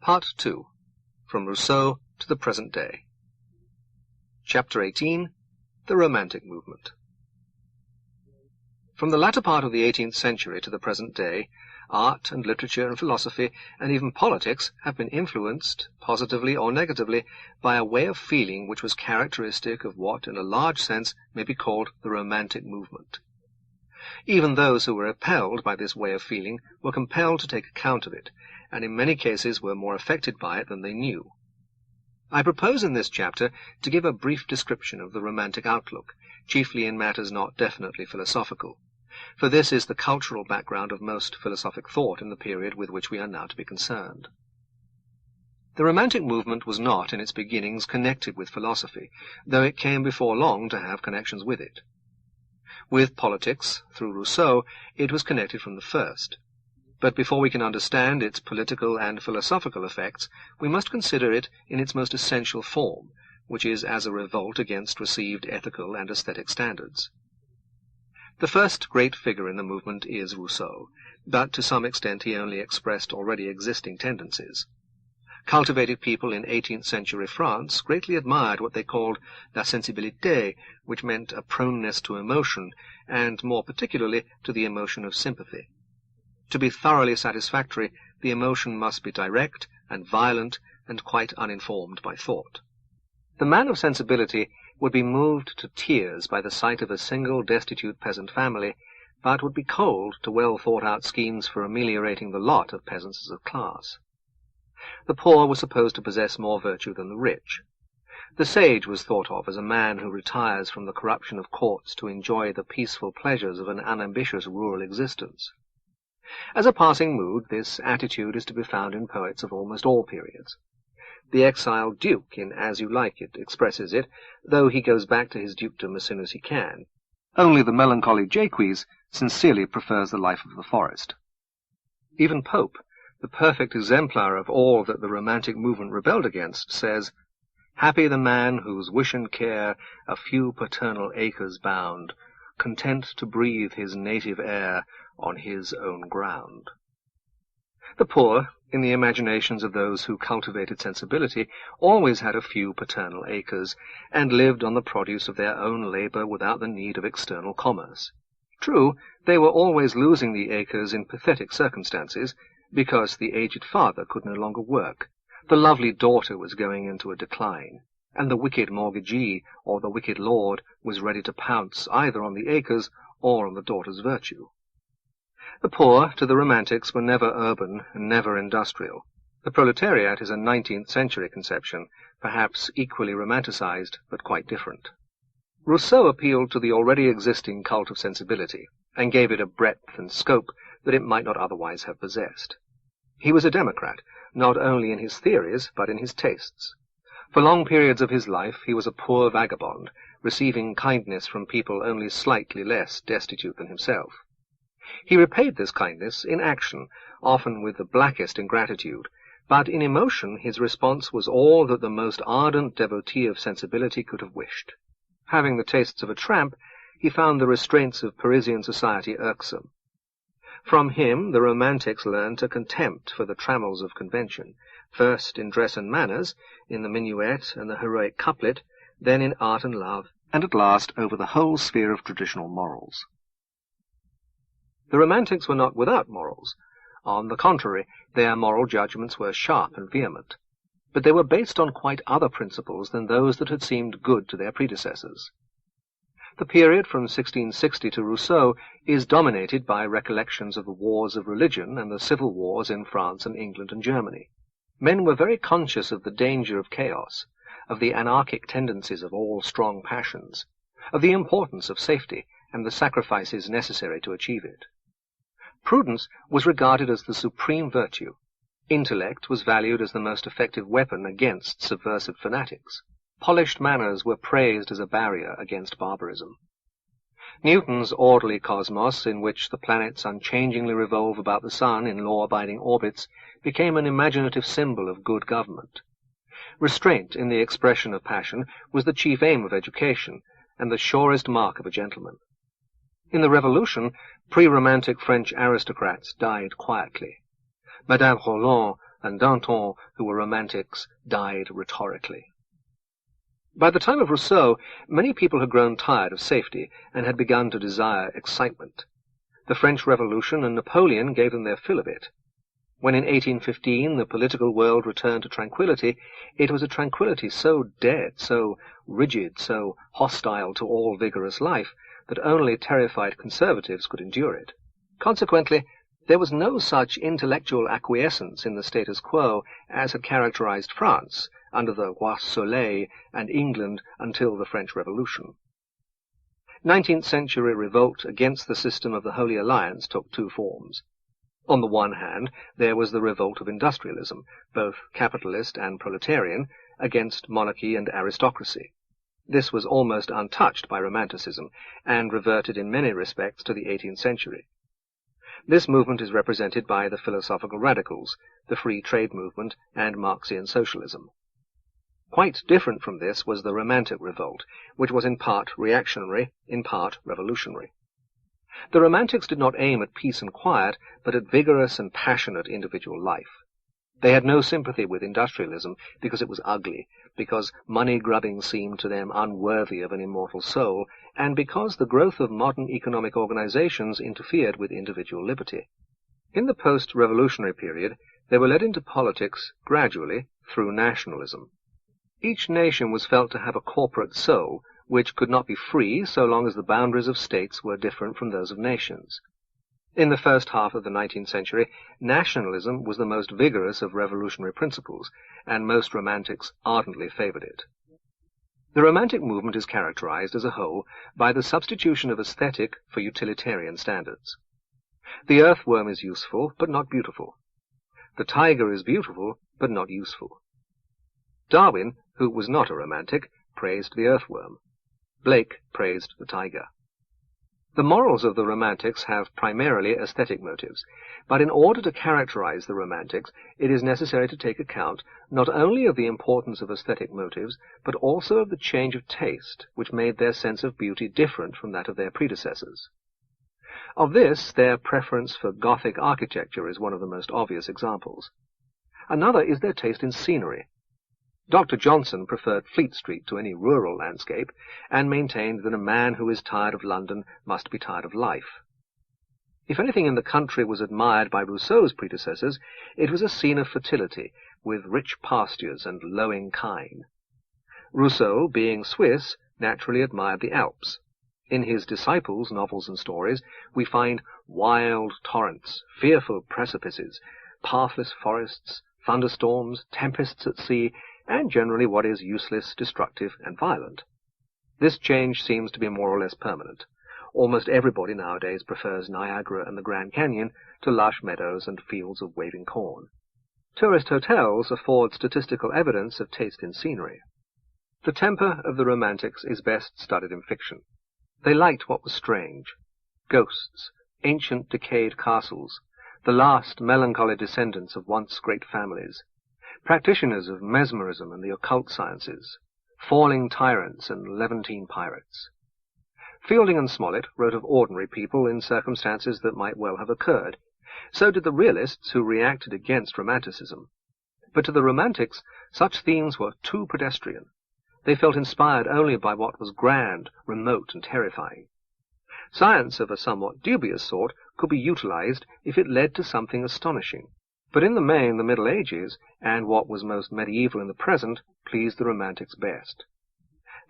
Part 2. From Rousseau to the Present Day. Chapter 18. The Romantic Movement. From the latter part of the 18th century to the present day, art and literature and philosophy and even politics have been influenced, positively or negatively, by a way of feeling which was characteristic of what, in a large sense, may be called the Romantic movement. Even those who were repelled by this way of feeling were compelled to take account of it, and in many cases were more affected by it than they knew. I propose in this chapter to give a brief description of the Romantic outlook, chiefly in matters not definitely philosophical, for this is the cultural background of most philosophic thought in the period with which we are now to be concerned. The Romantic movement was not, in its beginnings, connected with philosophy, though it came before long to have connections with it. With politics, through Rousseau, it was connected from the first. But before we can understand its political and philosophical effects, we must consider it in its most essential form, which is as a revolt against received ethical and aesthetic standards. The first great figure in the movement is Rousseau, but to some extent he only expressed already existing tendencies. Cultivated people in 18th century France greatly admired what they called la sensibilité, which meant a proneness to emotion, and more particularly to the emotion of sympathy. To be thoroughly satisfactory, the emotion must be direct and violent and quite uninformed by thought. The man of sensibility would be moved to tears by the sight of a single destitute peasant family, but would be cold to well-thought-out schemes for ameliorating the lot of peasants as a class. The poor were supposed to possess more virtue than the rich. The sage was thought of as a man who retires from the corruption of courts to enjoy the peaceful pleasures of an unambitious rural existence. As a passing mood, this attitude is to be found in poets of almost all periods. The exiled duke in As You Like It expresses it, though he goes back to his dukedom as soon as he can. Only the melancholy Jaques sincerely prefers the life of the forest. Even Pope, the perfect exemplar of all that the Romantic movement rebelled against, says, "Happy the man whose wish and care a few paternal acres bound, content to breathe his native air on his own ground." The poor, in the imaginations of those who cultivated sensibility, always had a few paternal acres, and lived on the produce of their own labor without the need of external commerce. True, they were always losing the acres in pathetic circumstances, because the aged father could no longer work, the lovely daughter was going into a decline, and the wicked mortgagee or the wicked lord was ready to pounce either on the acres or on the daughter's virtue. The poor, to the Romantics, were never urban and never industrial. The proletariat is a 19th century conception, perhaps equally romanticized, but quite different. Rousseau appealed to the already existing cult of sensibility, and gave it a breadth and scope that it might not otherwise have possessed. He was a democrat, not only in his theories, but in his tastes. For long periods of his life he was a poor vagabond, receiving kindness from people only slightly less destitute than himself. He repaid this kindness in action, often with the blackest ingratitude, but in emotion his response was all that the most ardent devotee of sensibility could have wished. Having the tastes of a tramp, he found the restraints of Parisian society irksome. From him the Romantics learned a contempt for the trammels of convention, first in dress and manners, in the minuet and the heroic couplet, then in art and love, and at last over the whole sphere of traditional morals. The Romantics were not without morals. On the contrary, their moral judgments were sharp and vehement, but they were based on quite other principles than those that had seemed good to their predecessors. The period from 1660 to Rousseau is dominated by recollections of the wars of religion and the civil wars in France and England and Germany. Men were very conscious of the danger of chaos, of the anarchic tendencies of all strong passions, of the importance of safety and the sacrifices necessary to achieve it. Prudence was regarded as the supreme virtue. Intellect was valued as the most effective weapon against subversive fanatics. Polished manners were praised as a barrier against barbarism. Newton's orderly cosmos, in which the planets unchangingly revolve about the sun in law-abiding orbits, became an imaginative symbol of good government. Restraint in the expression of passion was the chief aim of education, and the surest mark of a gentleman. In the Revolution, pre-Romantic French aristocrats died quietly. Madame Roland and Danton, who were romantics, died rhetorically. By the time of Rousseau, many people had grown tired of safety and had begun to desire excitement. The French Revolution and Napoleon gave them their fill of it. When in 1815 the political world returned to tranquility, it was a tranquility so dead, so rigid, so hostile to all vigorous life, that only terrified conservatives could endure it. Consequently, there was no such intellectual acquiescence in the status quo as had characterized France under the Roi Soleil and England until the French Revolution. 19th century revolt against the system of the Holy Alliance took two forms. On the one hand, there was the revolt of industrialism, both capitalist and proletarian, against monarchy and aristocracy. This was almost untouched by Romanticism, and reverted in many respects to the 18th century. This movement is represented by the philosophical radicals, the free trade movement, and Marxian socialism. Quite different from this was the Romantic revolt, which was in part reactionary, in part revolutionary. The Romantics did not aim at peace and quiet, but at vigorous and passionate individual life. They had no sympathy with industrialism because it was ugly, because money-grubbing seemed to them unworthy of an immortal soul, and because the growth of modern economic organizations interfered with individual liberty. In the post-revolutionary period, they were led into politics gradually through nationalism. Each nation was felt to have a corporate soul, which could not be free so long as the boundaries of states were different from those of nations. In the first half of the 19th century, nationalism was the most vigorous of revolutionary principles, and most Romantics ardently favored it. The Romantic movement is characterized, as a whole, by the substitution of aesthetic for utilitarian standards. The earthworm is useful, but not beautiful. The tiger is beautiful, but not useful. Darwin, who was not a Romantic, praised the earthworm. Blake praised the tiger. The morals of the Romantics have primarily aesthetic motives, but in order to characterize the Romantics, it is necessary to take account not only of the importance of aesthetic motives, but also of the change of taste, which made their sense of beauty different from that of their predecessors. Of this, their preference for Gothic architecture is one of the most obvious examples. Another is their taste in scenery. Dr. Johnson preferred Fleet Street to any rural landscape, and maintained that a man who is tired of London must be tired of life. If anything in the country was admired by Rousseau's predecessors, it was a scene of fertility, with rich pastures and lowing kine. Rousseau, being Swiss, naturally admired the Alps. In his disciples' novels and stories, we find wild torrents, fearful precipices, pathless forests, thunderstorms, tempests at sea, and generally what is useless, destructive, and violent. This change seems to be more or less permanent. Almost everybody nowadays prefers Niagara and the Grand Canyon to lush meadows and fields of waving corn. Tourist hotels afford statistical evidence of taste in scenery. The temper of the Romantics is best studied in fiction. They liked what was strange: ghosts, ancient decayed castles, the last melancholy descendants of once great families, practitioners of mesmerism and the occult sciences, falling tyrants and Levantine pirates. Fielding and Smollett wrote of ordinary people in circumstances that might well have occurred. So did the realists who reacted against Romanticism. But to the Romantics, such themes were too pedestrian. They felt inspired only by what was grand, remote, and terrifying. Science of a somewhat dubious sort could be utilized if it led to something astonishing. But in the main, the Middle Ages, and what was most medieval in the present, pleased the Romantics best.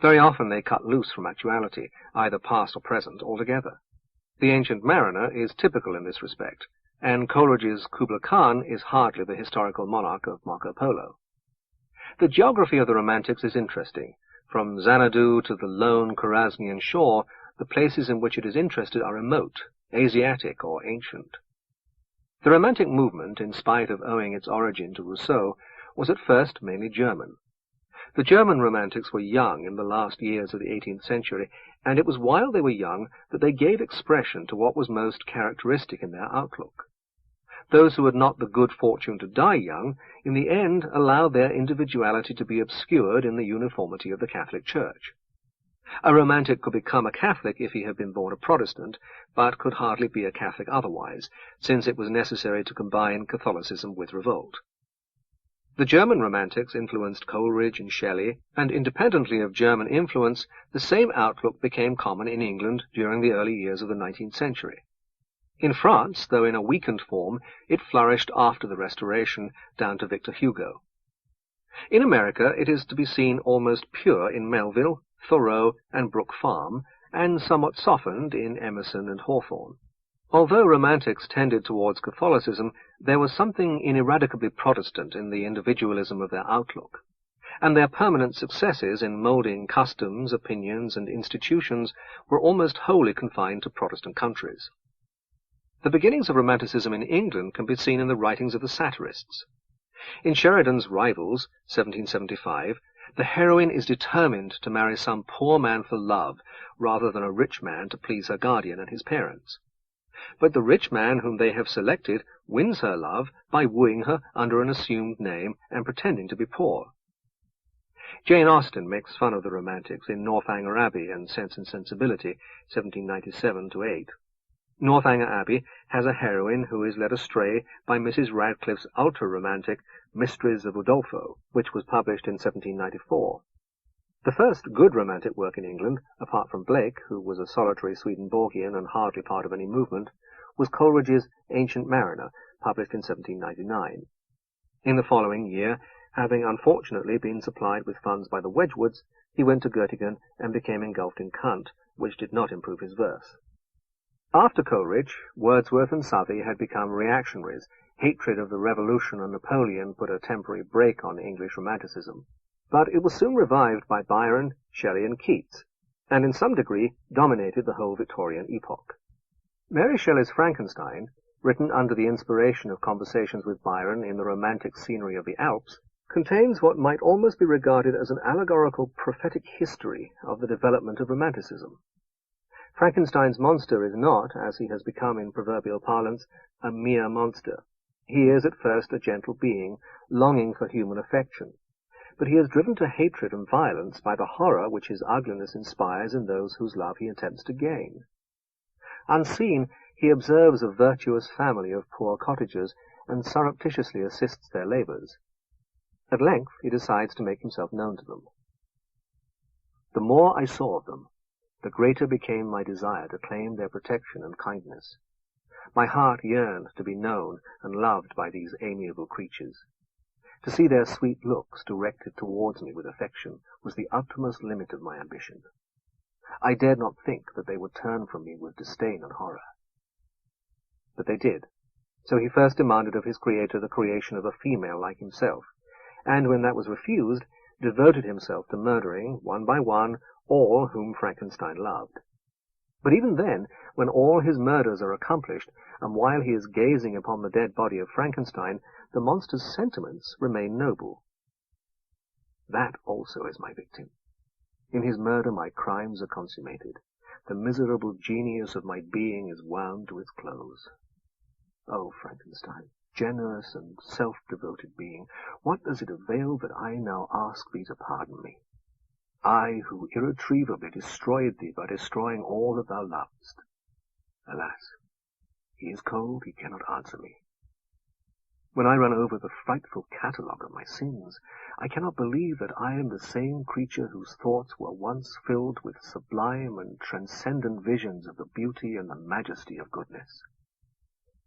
Very often they cut loose from actuality, either past or present, altogether. The Ancient Mariner is typical in this respect, and Coleridge's Kubla Khan is hardly the historical monarch of Marco Polo. The geography of the Romantics is interesting. From Xanadu to the lone Khorasmian shore, the places in which it is interested are remote, Asiatic, or ancient. The Romantic movement, in spite of owing its origin to Rousseau, was at first mainly German. The German Romantics were young in the last years of the 18th century, and it was while they were young that they gave expression to what was most characteristic in their outlook. Those who had not the good fortune to die young, in the end allowed their individuality to be obscured in the uniformity of the Catholic Church. A Romantic could become a Catholic if he had been born a Protestant, but could hardly be a Catholic otherwise, since it was necessary to combine Catholicism with revolt. The German Romantics influenced Coleridge and Shelley, and independently of German influence, the same outlook became common in England during the early years of the 19th century. In France, though in a weakened form, it flourished after the Restoration, down to Victor Hugo. In America, it is to be seen almost pure in Melville, Thoreau, and Brook Farm, and somewhat softened in Emerson and Hawthorne. Although Romantics tended towards Catholicism, there was something ineradicably Protestant in the individualism of their outlook, and their permanent successes in moulding customs, opinions, and institutions were almost wholly confined to Protestant countries. The beginnings of Romanticism in England can be seen in the writings of the satirists. In Sheridan's Rivals, 1775, the heroine is determined to marry some poor man for love, rather than a rich man to please her guardian and his parents. But the rich man whom they have selected wins her love by wooing her under an assumed name and pretending to be poor. Jane Austen makes fun of the Romantics in Northanger Abbey and Sense and Sensibility, 1797-8. Northanger Abbey has a heroine who is led astray by Mrs. Radcliffe's ultra-romantic Mysteries of Udolpho, which was published in 1794. The first good romantic work in England, apart from Blake, who was a solitary Swedenborgian and hardly part of any movement, was Coleridge's Ancient Mariner, published in 1799. In the following year, having unfortunately been supplied with funds by the Wedgwoods, he went to Göttingen and became engulfed in Kant, which did not improve his verse. After Coleridge, Wordsworth and Southey had become reactionaries. Hatred of the Revolution and Napoleon put a temporary break on English Romanticism. But it was soon revived by Byron, Shelley, and Keats, and in some degree dominated the whole Victorian epoch. Mary Shelley's Frankenstein, written under the inspiration of conversations with Byron in the romantic scenery of the Alps, contains what might almost be regarded as an allegorical prophetic history of the development of Romanticism. Frankenstein's monster is not, as he has become in proverbial parlance, a mere monster. He is at first a gentle being, longing for human affection, but he is driven to hatred and violence by the horror which his ugliness inspires in those whose love he attempts to gain. Unseen, he observes a virtuous family of poor cottagers, and surreptitiously assists their labours. At length he decides to make himself known to them. The more I saw of them, the greater became my desire to claim their protection and kindness. My heart yearned to be known and loved by these amiable creatures. To see their sweet looks directed towards me with affection was the uttermost limit of my ambition. I dared not think that they would turn from me with disdain and horror. But they did. So he first demanded of his creator the creation of a female like himself, and when that was refused, devoted himself to murdering, one by one, all whom Frankenstein loved. But even then, when all his murders are accomplished, and while he is gazing upon the dead body of Frankenstein, the monster's sentiments remain noble. That also is my victim. In his murder my crimes are consummated. The miserable genius of my being is wound to its close. Oh, Frankenstein, generous and self-devoted being, what does it avail that I now ask thee to pardon me? I, who irretrievably destroyed thee by destroying all that thou lovest. Alas, he is cold, he cannot answer me. When I run over the frightful catalogue of my sins, I cannot believe that I am the same creature whose thoughts were once filled with sublime and transcendent visions of the beauty and the majesty of goodness.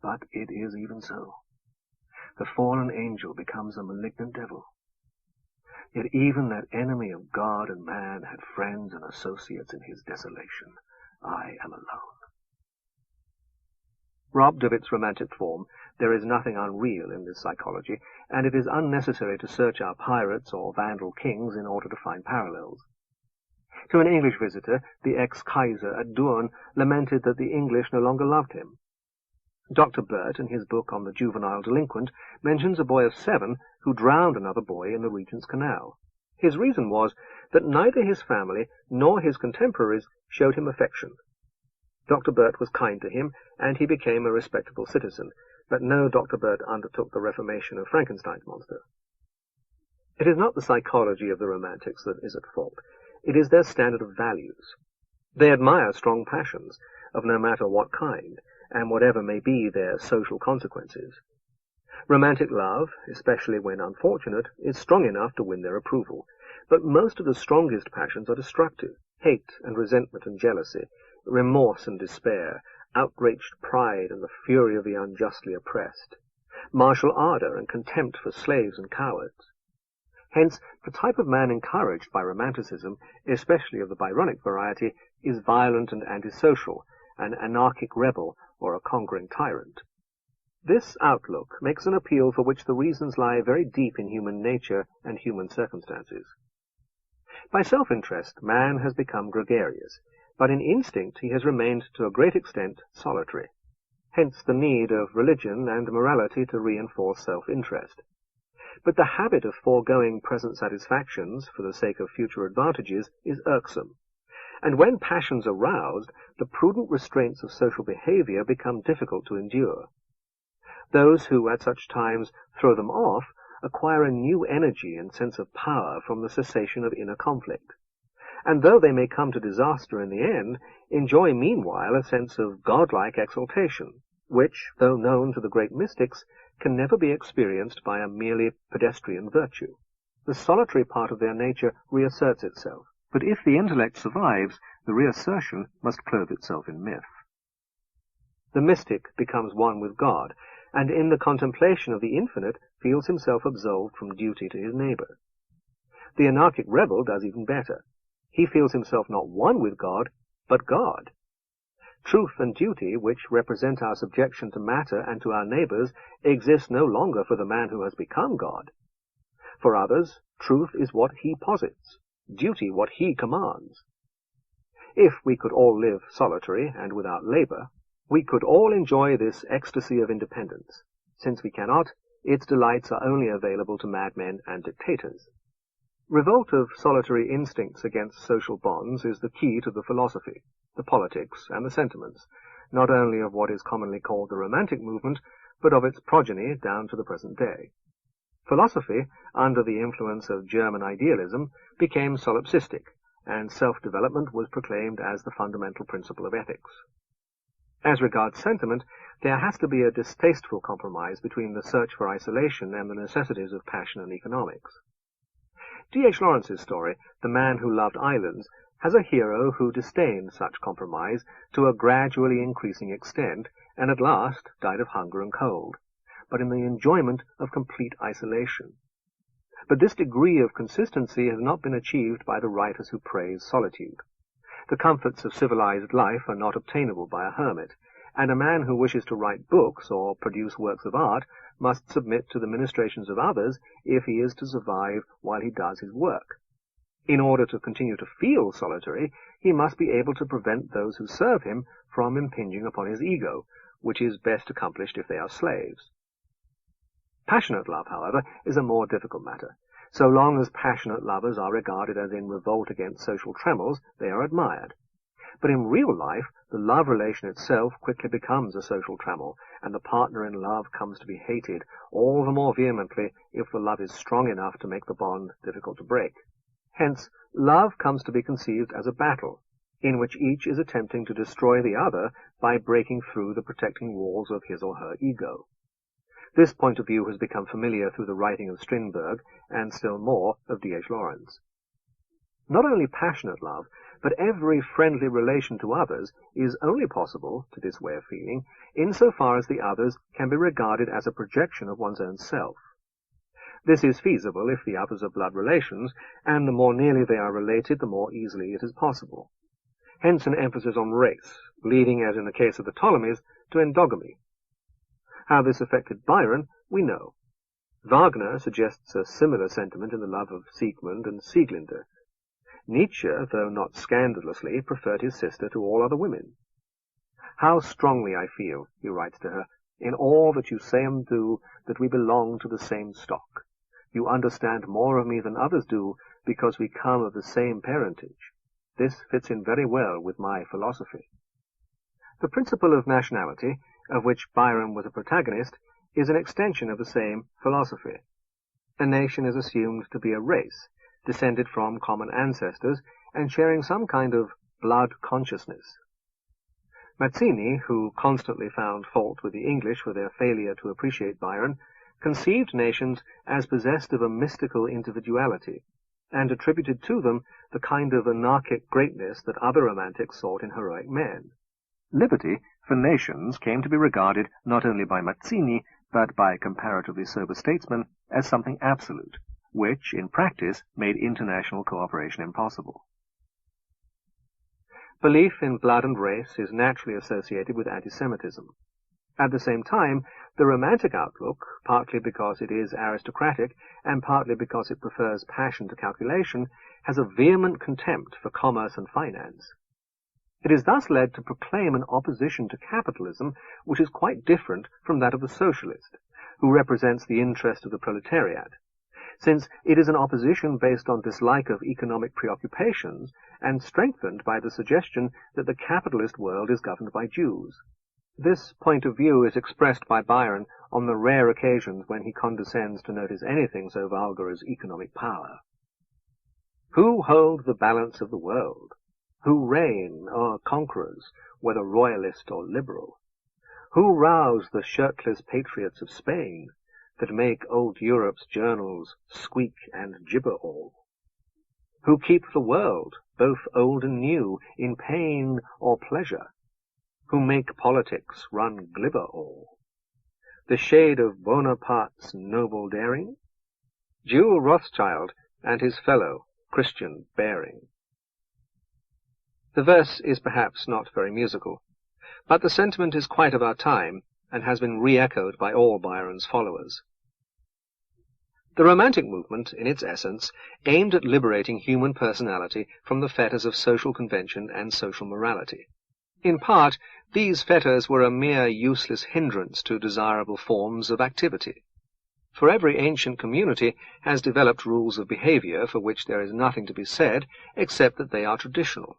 But it is even so. The fallen angel becomes a malignant devil. Yet even that enemy of God and man had friends and associates in his desolation. I am alone. Robbed of its romantic form, there is nothing unreal in this psychology, and it is unnecessary to search our pirates or Vandal kings in order to find parallels. To an English visitor, the ex-Kaiser at Doorn lamented that the English no longer loved him. Dr. Burt, in his book on the juvenile delinquent, mentions a boy of 7 who drowned another boy in the Regent's Canal. His reason was that neither his family nor his contemporaries showed him affection. Dr. Burt was kind to him, and he became a respectable citizen, but no Dr. Burt undertook the reformation of Frankenstein's monster. It is not the psychology of the Romantics that is at fault. It is their standard of values. They admire strong passions, of no matter what kind, and whatever may be their social consequences. Romantic love, especially when unfortunate, is strong enough to win their approval, but most of the strongest passions are destructive. Hate and resentment and jealousy, remorse and despair, outraged pride and the fury of the unjustly oppressed, martial ardor and contempt for slaves and cowards. Hence, the type of man encouraged by Romanticism, especially of the Byronic variety, is violent and antisocial, an anarchic rebel or a conquering tyrant. This outlook makes an appeal for which the reasons lie very deep in human nature and human circumstances. By self-interest, man has become gregarious, but in instinct he has remained to a great extent solitary. Hence the need of religion and morality to reinforce self-interest. But the habit of foregoing present satisfactions for the sake of future advantages is irksome, and when passions are roused, the prudent restraints of social behavior become difficult to endure. Those who at such times throw them off acquire a new energy and sense of power from the cessation of inner conflict, and though they may come to disaster in the end, enjoy meanwhile a sense of godlike exaltation, which, though known to the great mystics, can never be experienced by a merely pedestrian virtue. The solitary part of their nature reasserts itself, but if the intellect survives, the reassertion must clothe itself in myth. The mystic becomes one with God, and in the contemplation of the infinite feels himself absolved from duty to his neighbor. The anarchic rebel does even better. He feels himself not one with God, but God. Truth and duty, which represent our subjection to matter and to our neighbors, exist no longer for the man who has become God. For others, truth is what he posits, duty what he commands. If we could all live solitary and without labor, we could all enjoy this ecstasy of independence. Since we cannot, its delights are only available to madmen and dictators. Revolt of solitary instincts against social bonds is the key to the philosophy, the politics, and the sentiments, not only of what is commonly called the Romantic movement, but of its progeny down to the present day. Philosophy, under the influence of German idealism, became solipsistic, and self-development was proclaimed as the fundamental principle of ethics. As regards sentiment, there has to be a distasteful compromise between the search for isolation and the necessities of passion and economics. D.H. Lawrence's story, The Man Who Loved Islands, has a hero who disdained such compromise to a gradually increasing extent, and at last died of hunger and cold, but in the enjoyment of complete isolation. But this degree of consistency has not been achieved by the writers who praise solitude. The comforts of civilized life are not obtainable by a hermit, and a man who wishes to write books or produce works of art must submit to the ministrations of others if he is to survive while he does his work. In order to continue to feel solitary, he must be able to prevent those who serve him from impinging upon his ego, which is best accomplished if they are slaves. Passionate love, however, is a more difficult matter. So long as passionate lovers are regarded as in revolt against social trammels, they are admired. But in real life, the love relation itself quickly becomes a social trammel, and the partner in love comes to be hated all the more vehemently if the love is strong enough to make the bond difficult to break. Hence, love comes to be conceived as a battle, in which each is attempting to destroy the other by breaking through the protecting walls of his or her ego. This point of view has become familiar through the writing of Strindberg, and still more of D.H. Lawrence. Not only passionate love, but every friendly relation to others is only possible, to this way of feeling, insofar as the others can be regarded as a projection of one's own self. This is feasible if the others are blood relations, and the more nearly they are related, the more easily it is possible. Hence an emphasis on race, leading, as in the case of the Ptolemies, to endogamy. How this affected Byron, we know. Wagner suggests a similar sentiment in the love of Siegmund and Sieglinde. Nietzsche, though not scandalously, preferred his sister to all other women. How strongly I feel, he writes to her, in all that you say and do, that we belong to the same stock. You understand more of me than others do, because we come of the same parentage. This fits in very well with my philosophy. The principle of nationality, of which Byron was a protagonist, is an extension of the same philosophy. A nation is assumed to be a race, descended from common ancestors, and sharing some kind of blood consciousness. Mazzini, who constantly found fault with the English for their failure to appreciate Byron, conceived nations as possessed of a mystical individuality, and attributed to them the kind of anarchic greatness that other romantics sought in heroic men. Liberty for nations came to be regarded not only by Mazzini, but by comparatively sober statesmen, as something absolute, which, in practice, made international cooperation impossible. Belief in blood and race is naturally associated with anti-Semitism. At the same time, the Romantic outlook, partly because it is aristocratic and partly because it prefers passion to calculation, has a vehement contempt for commerce and finance. It is thus led to proclaim an opposition to capitalism which is quite different from that of the socialist, who represents the interest of the proletariat, since it is an opposition based on dislike of economic preoccupations and strengthened by the suggestion that the capitalist world is governed by Jews. This point of view is expressed by Byron on the rare occasions when he condescends to notice anything so vulgar as economic power. Who hold the balance of the world? Who reign, are conquerors, whether royalist or liberal? Who rouse the shirtless patriots of Spain, that make old Europe's journals squeak and gibber all? Who keep the world, both old and new, in pain or pleasure? Who make politics run glibber all? The shade of Bonaparte's noble daring? Jew Rothschild and his fellow, Christian Baring. The verse is perhaps not very musical, but the sentiment is quite of our time, and has been re-echoed by all Byron's followers. The Romantic movement, in its essence, aimed at liberating human personality from the fetters of social convention and social morality. In part, these fetters were a mere useless hindrance to desirable forms of activity. For every ancient community has developed rules of behavior for which there is nothing to be said except that they are traditional.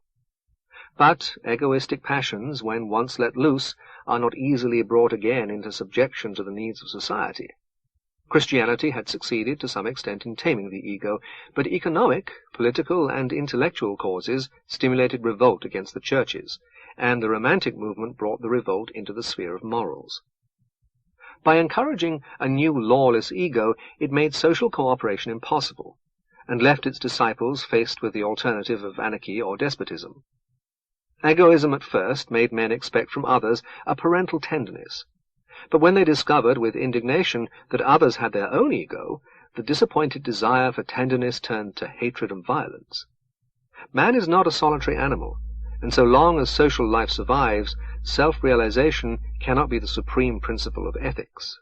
But egoistic passions, when once let loose, are not easily brought again into subjection to the needs of society. Christianity had succeeded to some extent in taming the ego, but economic, political, and intellectual causes stimulated revolt against the churches, and the Romantic movement brought the revolt into the sphere of morals. By encouraging a new lawless ego, it made social cooperation impossible, and left its disciples faced with the alternative of anarchy or despotism. Egoism at first made men expect from others a parental tenderness, but when they discovered with indignation that others had their own ego, the disappointed desire for tenderness turned to hatred and violence. Man is not a solitary animal, and so long as social life survives, self-realization cannot be the supreme principle of ethics.